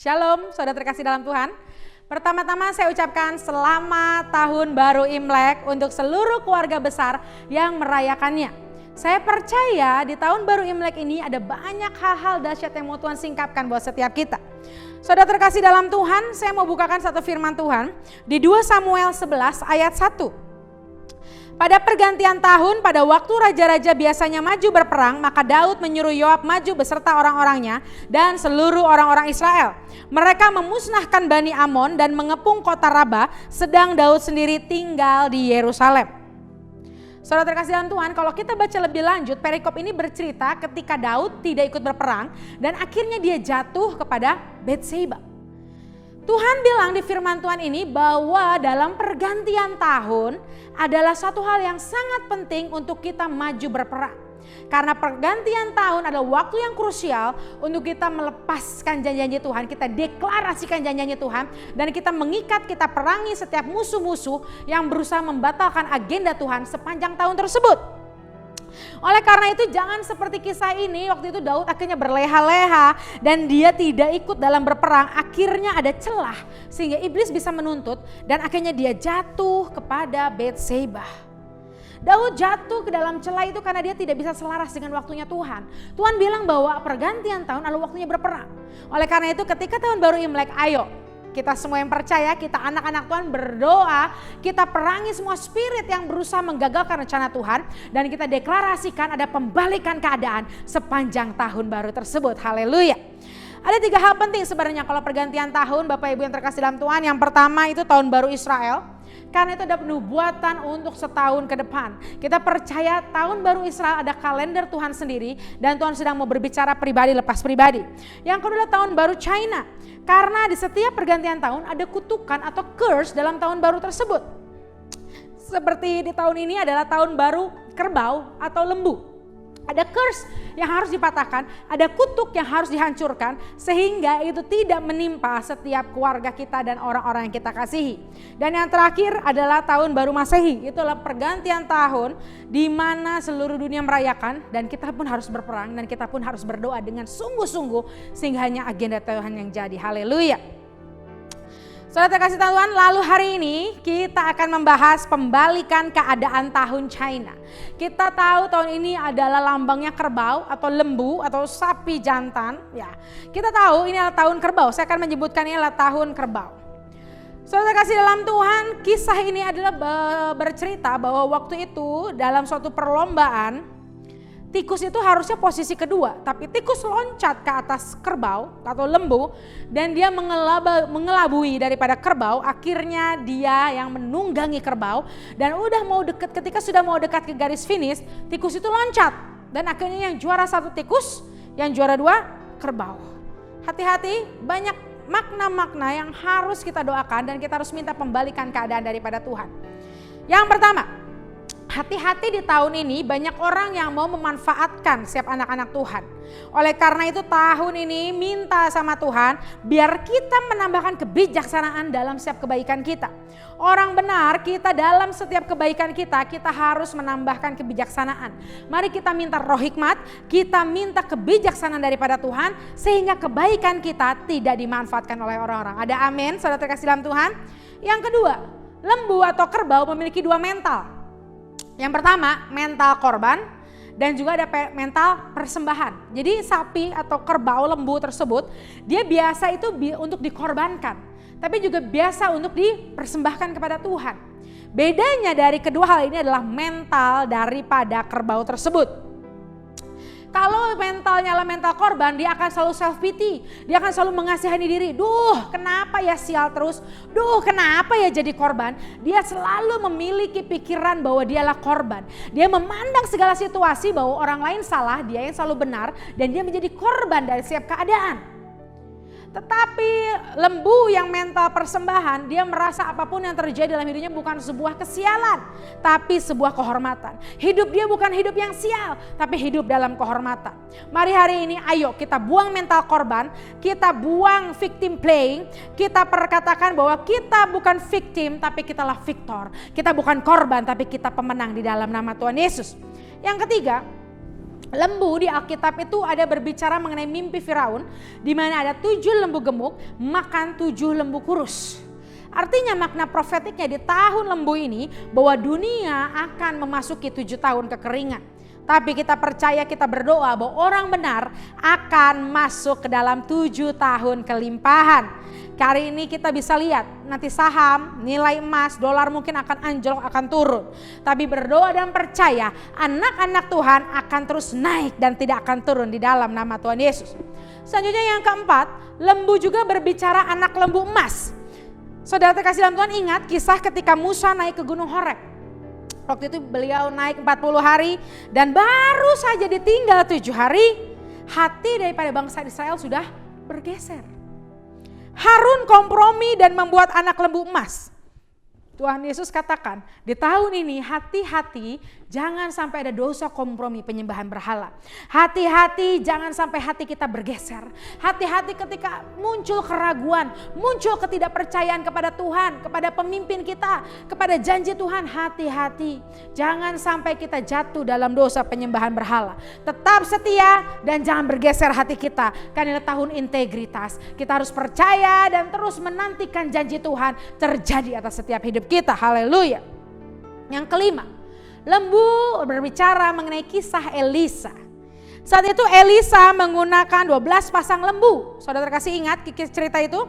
Shalom, saudara terkasih dalam Tuhan. Pertama-tama saya ucapkan selamat tahun baru Imlek untuk seluruh keluarga besar yang merayakannya. Saya percaya di tahun baru Imlek ini ada banyak hal-hal dahsyat yang mau Tuhan singkapkan buat setiap kita. Saudara terkasih dalam Tuhan, saya mau bukakan satu firman Tuhan di 2 Samuel 11 ayat 1. Pada pergantian tahun, pada waktu raja-raja biasanya maju berperang, maka Daud menyuruh Yoab maju beserta orang-orangnya dan seluruh orang-orang Israel. Mereka memusnahkan Bani Amon dan mengepung kota Raba, sedang Daud sendiri tinggal di Yerusalem. Saudara terkasih dalam Tuhan, kalau kita baca lebih lanjut, perikop ini bercerita ketika Daud tidak ikut berperang dan akhirnya dia jatuh kepada Batseba. Tuhan bilang di firman Tuhan ini bahwa dalam pergantian tahun adalah satu hal yang sangat penting untuk kita maju berperang. Karena pergantian tahun adalah waktu yang krusial untuk kita melepaskan janji-janji Tuhan, kita deklarasikan janji-janji Tuhan, dan kita mengikat, kita perangi setiap musuh-musuh yang berusaha membatalkan agenda Tuhan sepanjang tahun tersebut. Oleh karena itu jangan seperti kisah ini, waktu itu Daud akhirnya berleha-leha dan dia tidak ikut dalam berperang, akhirnya ada celah sehingga iblis bisa menuntut dan akhirnya dia jatuh kepada Batseba. Daud jatuh ke dalam celah itu karena dia tidak bisa selaras dengan waktunya Tuhan. Tuhan bilang bahwa pergantian tahun adalah waktunya berperang. Oleh karena itu ketika tahun baru Imlek, ayo kita semua yang percaya, kita anak-anak Tuhan berdoa, kita perangi semua spirit yang berusaha menggagalkan rencana Tuhan, dan kita deklarasikan ada pembalikan keadaan sepanjang tahun baru tersebut. Haleluya. Ada 3 hal penting sebenarnya kalau pergantian tahun, Bapak Ibu yang terkasih dalam Tuhan. Yang pertama itu tahun baru Israel, karena itu ada penubuatan untuk setahun ke depan. Kita percaya tahun baru Israel ada kalender Tuhan sendiri dan Tuhan sedang mau berbicara pribadi lepas pribadi. Yang kedua adalah tahun baru China, karena di setiap pergantian tahun ada kutukan atau curse dalam tahun baru tersebut. Seperti di tahun ini adalah tahun baru kerbau atau lembu. Ada curse yang harus dipatahkan, ada kutuk yang harus dihancurkan sehingga itu tidak menimpa setiap keluarga kita dan orang-orang yang kita kasihi. Dan yang terakhir adalah tahun baru Masehi, itulah pergantian tahun di mana seluruh dunia merayakan dan kita pun harus berperang dan kita pun harus berdoa dengan sungguh-sungguh sehingga hanya agenda Tuhan yang jadi. Haleluya. Saudara terkasih Tuhan, lalu hari ini kita akan membahas pembalikan keadaan tahun China. Kita tahu tahun ini adalah lambangnya kerbau atau lembu atau sapi jantan. Ya, kita tahu ini adalah tahun kerbau. Saya akan menyebutkan ini adalah tahun kerbau. Saudara terkasih dalam Tuhan, kisah ini adalah bercerita bahwa waktu itu dalam suatu perlombaan, tikus itu harusnya posisi kedua, tapi tikus loncat ke atas kerbau atau lembu dan dia mengelabui daripada kerbau. Akhirnya dia yang menunggangi kerbau dan udah mau dekat, ketika sudah mau dekat ke garis finish, tikus itu loncat dan akhirnya yang juara 1 tikus, yang juara 2 kerbau. Hati-hati, banyak makna-makna yang harus kita doakan dan kita harus minta pembalikan keadaan daripada Tuhan. Yang pertama, hati-hati di tahun ini banyak orang yang mau memanfaatkan setiap anak-anak Tuhan. Oleh karena itu tahun ini minta sama Tuhan biar kita menambahkan kebijaksanaan dalam setiap kebaikan kita. Orang benar, kita dalam setiap kebaikan kita harus menambahkan kebijaksanaan. Mari kita minta roh hikmat, kita minta kebijaksanaan daripada Tuhan sehingga kebaikan kita tidak dimanfaatkan oleh orang-orang. Ada amin, saudara terkasih dalam Tuhan. Yang kedua, lembu atau kerbau memiliki 2 mental. Yang pertama mental korban dan juga ada mental persembahan. Jadi sapi atau kerbau lembu tersebut dia biasa itu untuk dikorbankan, tapi juga biasa untuk dipersembahkan kepada Tuhan. Bedanya dari kedua hal ini adalah mental daripada kerbau tersebut. Kalau mentalnya adalah mental korban, dia akan selalu self pity, dia akan selalu mengasihani diri. Duh, kenapa ya sial terus? Duh, kenapa ya jadi korban? Dia selalu memiliki pikiran bahwa dialah korban. Dia memandang segala situasi bahwa orang lain salah, dia yang selalu benar, dan dia menjadi korban dari setiap keadaan. Tetapi lembu yang mental persembahan, dia merasa apapun yang terjadi dalam hidupnya bukan sebuah kesialan, tapi sebuah kehormatan. Hidup dia bukan hidup yang sial, tapi hidup dalam kehormatan. Mari hari ini ayo kita buang mental korban, kita buang victim playing, kita perkatakan bahwa kita bukan victim tapi kitalah victor. Kita bukan korban tapi kita pemenang di dalam nama Tuhan Yesus. Yang ketiga, Lembu di Alkitab itu ada berbicara mengenai mimpi Firaun, di mana ada 7 lembu gemuk makan 7 lembu kurus. Artinya makna profetiknya di tahun lembu ini bahwa dunia akan memasuki 7 tahun kekeringan. Tapi kita percaya, kita berdoa bahwa orang benar akan masuk ke dalam 7 tahun kelimpahan. Hari ini kita bisa lihat nanti saham, nilai emas, dolar mungkin akan anjlok, akan turun. Tapi berdoa dan percaya anak-anak Tuhan akan terus naik dan tidak akan turun di dalam nama Tuhan Yesus. Selanjutnya yang keempat, lembu juga berbicara anak lembu emas. Saudara terkasih dalam Tuhan, ingat kisah ketika Musa naik ke Gunung Horeb. Waktu itu beliau naik 40 hari dan baru saja ditinggal 7 hari, hati daripada bangsa Israel sudah bergeser. Harun kompromi dan membuat anak lembu emas. Tuhan Yesus katakan, di tahun ini hati-hati jangan sampai ada dosa kompromi penyembahan berhala. Hati-hati jangan sampai hati kita bergeser. Hati-hati ketika muncul keraguan, muncul ketidakpercayaan kepada Tuhan, kepada pemimpin kita, kepada janji Tuhan. Hati-hati jangan sampai kita jatuh dalam dosa penyembahan berhala. Tetap setia dan jangan bergeser hati kita. Karena tahun integritas, kita harus percaya dan terus menantikan janji Tuhan terjadi atas setiap hidup kita. Haleluya. Yang kelima, lembu berbicara mengenai kisah Elisa. Saat itu Elisa menggunakan 12 pasang lembu. Saudara kasih ingat cerita itu?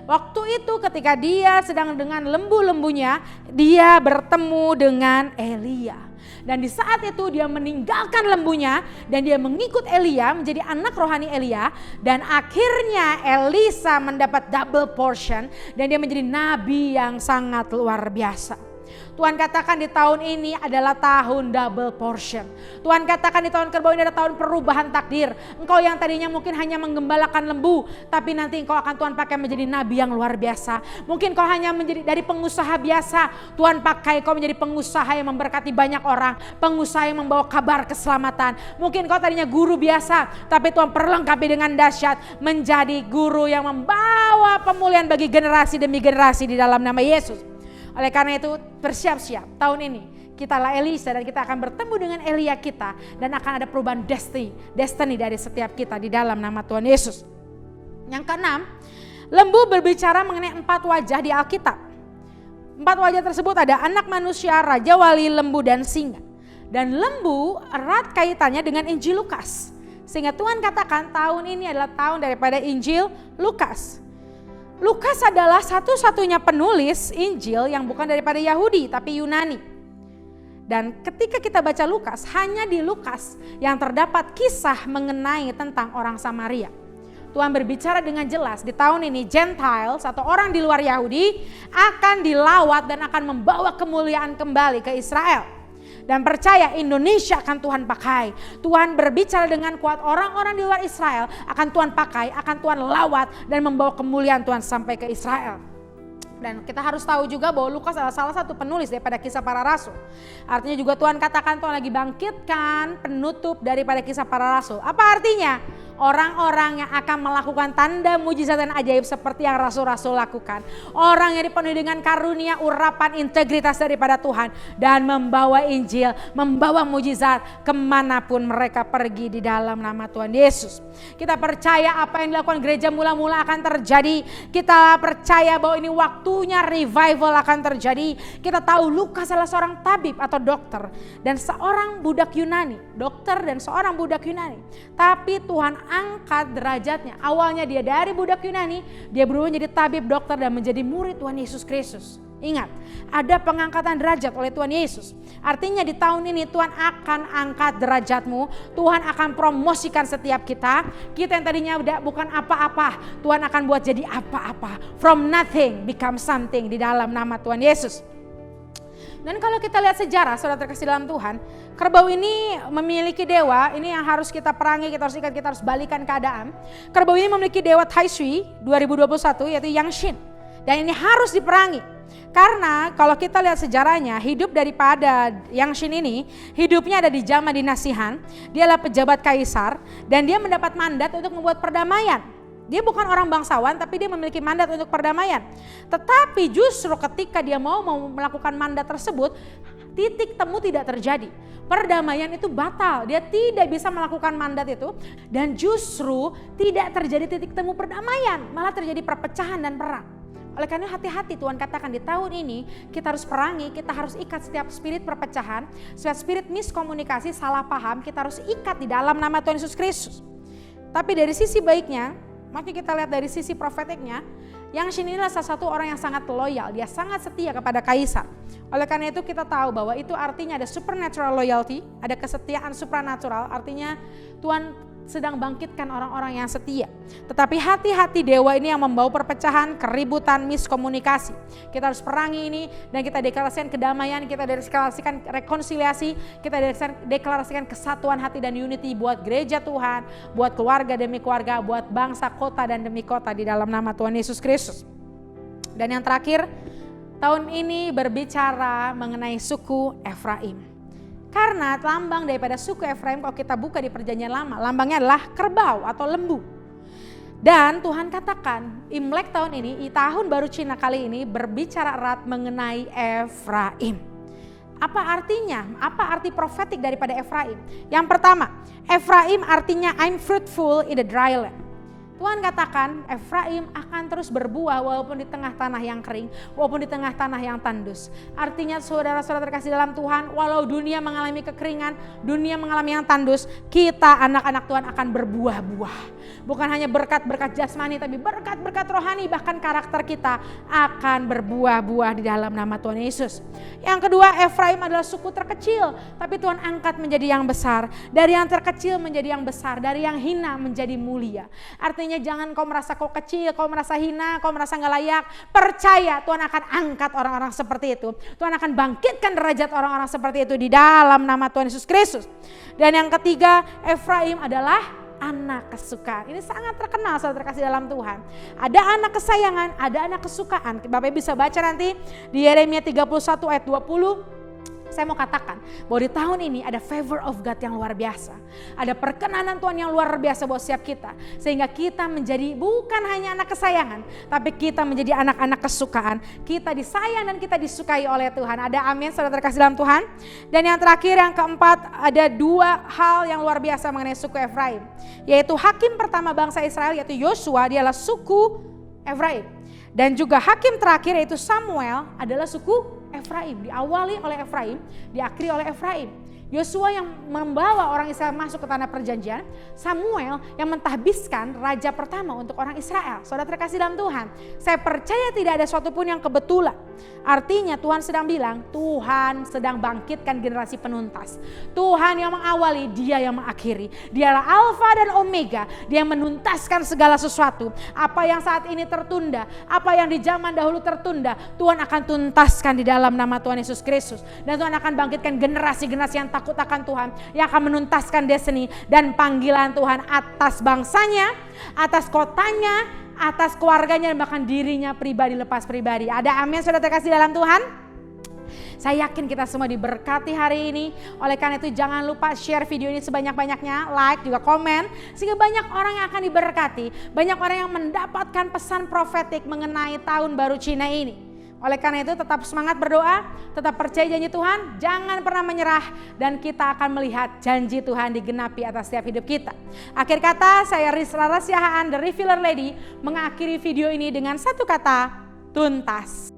Waktu itu ketika dia sedang dengan lembu-lembunya, dia bertemu dengan Elia. Dan di saat itu dia meninggalkan lembunya dan dia mengikut Elia, menjadi anak rohani Elia. Dan akhirnya Elisa mendapat double portion dan dia menjadi nabi yang sangat luar biasa. Tuhan katakan di tahun ini adalah tahun double portion. Tuhan katakan di tahun kerbau ini adalah tahun perubahan takdir. Engkau yang tadinya mungkin hanya menggembalakan lembu, tapi nanti engkau akan Tuhan pakai menjadi nabi yang luar biasa. Mungkin kau hanya menjadi dari pengusaha biasa, Tuhan pakai kau menjadi pengusaha yang memberkati banyak orang, pengusaha yang membawa kabar keselamatan. Mungkin kau tadinya guru biasa, tapi Tuhan perlengkapi dengan dahsyat menjadi guru yang membawa pemulihan bagi generasi demi generasi di dalam nama Yesus. Oleh karena itu bersiap-siap tahun ini kitalah Elisa dan kita akan bertemu dengan Elia kita dan akan ada perubahan destiny dari setiap kita di dalam nama Tuhan Yesus. Yang keenam, lembu berbicara mengenai 4 wajah di Alkitab. 4 wajah tersebut ada anak manusia, raja wali, lembu dan singa. Dan lembu erat kaitannya dengan Injil Lukas. Sehingga Tuhan katakan tahun ini adalah tahun daripada Injil Lukas. Lukas adalah satu-satunya penulis Injil yang bukan daripada Yahudi tapi Yunani. Dan ketika kita baca Lukas, hanya di Lukas yang terdapat kisah mengenai tentang orang Samaria. Tuhan berbicara dengan jelas di tahun ini Gentiles atau orang di luar Yahudi akan dilawat dan akan membawa kemuliaan kembali ke Israel. Dan percaya Indonesia akan Tuhan pakai. Tuhan berbicara dengan kuat, orang-orang di luar Israel akan Tuhan pakai, akan Tuhan lawat dan membawa kemuliaan Tuhan sampai ke Israel. Dan kita harus tahu juga bahwa Lukas adalah salah satu penulis daripada kisah para rasul. Artinya juga Tuhan katakan Tuhan lagi bangkitkan penutup daripada kisah para rasul. Apa artinya? Orang-orang yang akan melakukan tanda mujizat dan ajaib seperti yang rasul-rasul lakukan. Orang yang dipenuhi dengan karunia, urapan, integritas daripada Tuhan. Dan membawa Injil, membawa mujizat kemanapun mereka pergi di dalam nama Tuhan Yesus. Kita percaya apa yang dilakukan gereja mula-mula akan terjadi. Kita percaya bahwa ini waktunya revival akan terjadi. Kita tahu Lukas adalah seorang tabib atau dokter. Dan seorang budak Yunani. Dokter dan seorang budak Yunani. Tapi Tuhan angkat derajatnya. Awalnya dia dari budak Yunani, dia berubah menjadi tabib, dokter dan menjadi murid Tuhan Yesus Kristus. Ingat, ada pengangkatan derajat oleh Tuhan Yesus. Artinya di tahun ini Tuhan akan angkat derajatmu. Tuhan akan promosikan setiap kita. Kita yang tadinya bukan apa-apa, Tuhan akan buat jadi apa-apa. From nothing become something di dalam nama Tuhan Yesus. Dan kalau kita lihat sejarah, saudara terkasih dalam Tuhan, kerbau ini memiliki dewa, ini yang harus kita perangi, kita harus ingat, kita harus balikan keadaan. Kerbau ini memiliki dewa Tai Sui 2021 yaitu Yang Shin. Dan ini harus diperangi. Karena kalau kita lihat sejarahnya, hidup daripada Yang Shin ini, hidupnya ada di zaman dinasti Han. Dia adalah pejabat kaisar dan dia mendapat mandat untuk membuat perdamaian. Dia bukan orang bangsawan tapi dia memiliki mandat untuk perdamaian. Tetapi justru ketika dia mau melakukan mandat tersebut, titik temu tidak terjadi. Perdamaian itu batal, dia tidak bisa melakukan mandat itu, dan justru tidak terjadi titik temu perdamaian, malah terjadi perpecahan dan perang. Oleh karena hati-hati, Tuhan katakan di tahun ini kita harus perangi, kita harus ikat setiap spirit perpecahan, setiap spirit miskomunikasi, salah paham, kita harus ikat di dalam nama Tuhan Yesus Kristus. Tapi dari sisi baiknya, mari kita lihat dari sisi profetiknya, Yang Shin inilah salah satu orang yang sangat loyal, dia sangat setia kepada kaisar. Oleh karena itu kita tahu bahwa itu artinya ada supernatural loyalty, ada kesetiaan supranatural, artinya Tuhan sedang bangkitkan orang-orang yang setia. Tetapi hati-hati dewa ini yang membawa perpecahan, keributan, miskomunikasi. Kita harus perangi ini dan kita deklarasikan kedamaian, kita deklarasikan rekonsiliasi, kita deklarasikan kesatuan hati dan unity buat gereja Tuhan, buat keluarga demi keluarga, buat bangsa, kota dan demi kota di dalam nama Tuhan Yesus Kristus. Dan yang terakhir, tahun ini berbicara mengenai suku Efraim. Karena lambang daripada suku Efraim kalau kita buka di perjanjian lama, lambangnya adalah kerbau atau lembu. Dan Tuhan katakan Imlek tahun ini, di tahun baru Cina kali ini berbicara erat mengenai Efraim. Apa artinya? Apa arti profetik daripada Efraim? Yang pertama, Efraim artinya I'm fruitful in the dry land. Tuhan katakan Efraim akan terus berbuah walaupun di tengah tanah yang kering, walaupun di tengah tanah yang tandus. Artinya saudara-saudara terkasih dalam Tuhan, walau dunia mengalami kekeringan, dunia mengalami yang tandus, kita anak-anak Tuhan akan berbuah-buah. Bukan hanya berkat-berkat jasmani, tapi berkat-berkat rohani, bahkan karakter kita akan berbuah-buah di dalam nama Tuhan Yesus. Yang kedua, Efraim adalah suku terkecil, tapi Tuhan angkat menjadi yang besar. Dari yang terkecil menjadi yang besar, dari yang hina menjadi mulia. Artinya jangan kau merasa kau kecil, kau merasa hina, kau merasa gak layak. Percaya Tuhan akan angkat orang-orang seperti itu. Tuhan akan bangkitkan derajat orang-orang seperti itu di dalam nama Tuhan Yesus Kristus. Dan yang ketiga, Efraim adalah anak kesukaan. Ini sangat terkenal saudara terkasih dalam Tuhan. Ada anak kesayangan, ada anak kesukaan. Bapak bisa baca nanti di Yeremia 31 ayat 20. Saya mau katakan bahwa di tahun ini ada favor of God yang luar biasa. Ada perkenanan Tuhan yang luar biasa buat setiap kita. Sehingga kita menjadi bukan hanya anak kesayangan, tapi kita menjadi anak-anak kesukaan. Kita disayang dan kita disukai oleh Tuhan. Ada amin saudara terkasih dalam Tuhan. Dan yang terakhir, yang keempat, ada dua hal yang luar biasa mengenai suku Efraim. Yaitu hakim pertama bangsa Israel yaitu Yosua, dia adalah suku Efraim. Dan juga hakim terakhir yaitu Samuel adalah suku Efraim, diawali oleh Efraim, diakhiri oleh Efraim. Yosua yang membawa orang Israel masuk ke tanah perjanjian, Samuel yang mentahbiskan raja pertama untuk orang Israel. Saudara terkasih dalam Tuhan, saya percaya tidak ada suatu pun yang kebetulan. Artinya Tuhan sedang bilang, Tuhan sedang bangkitkan generasi penuntas. Tuhan yang mengawali, Dia yang mengakhiri. Dialah Alfa dan Omega, Dia yang menuntaskan segala sesuatu. Apa yang saat ini tertunda, apa yang di zaman dahulu tertunda, Tuhan akan tuntaskan di dalam nama Tuhan Yesus Kristus. Dan Tuhan akan bangkitkan generasi-generasi yang takut akan Tuhan, yang akan menuntaskan destiny dan panggilan Tuhan atas bangsanya, atas kotanya, atas keluarganya, dan bahkan dirinya pribadi lepas pribadi. Ada amin saudara terkasih dalam Tuhan? Saya yakin kita semua diberkati hari ini. Oleh karena itu jangan lupa share video ini sebanyak-banyaknya, like juga komen, sehingga banyak orang yang akan diberkati, banyak orang yang mendapatkan pesan profetik mengenai tahun baru Cina ini. Oleh karena itu tetap semangat berdoa, tetap percaya janji Tuhan, jangan pernah menyerah, dan kita akan melihat janji Tuhan digenapi atas setiap hidup kita. Akhir kata, saya Rizla Rasiahaan, The Refiller Lady, mengakhiri video ini dengan satu kata, tuntas.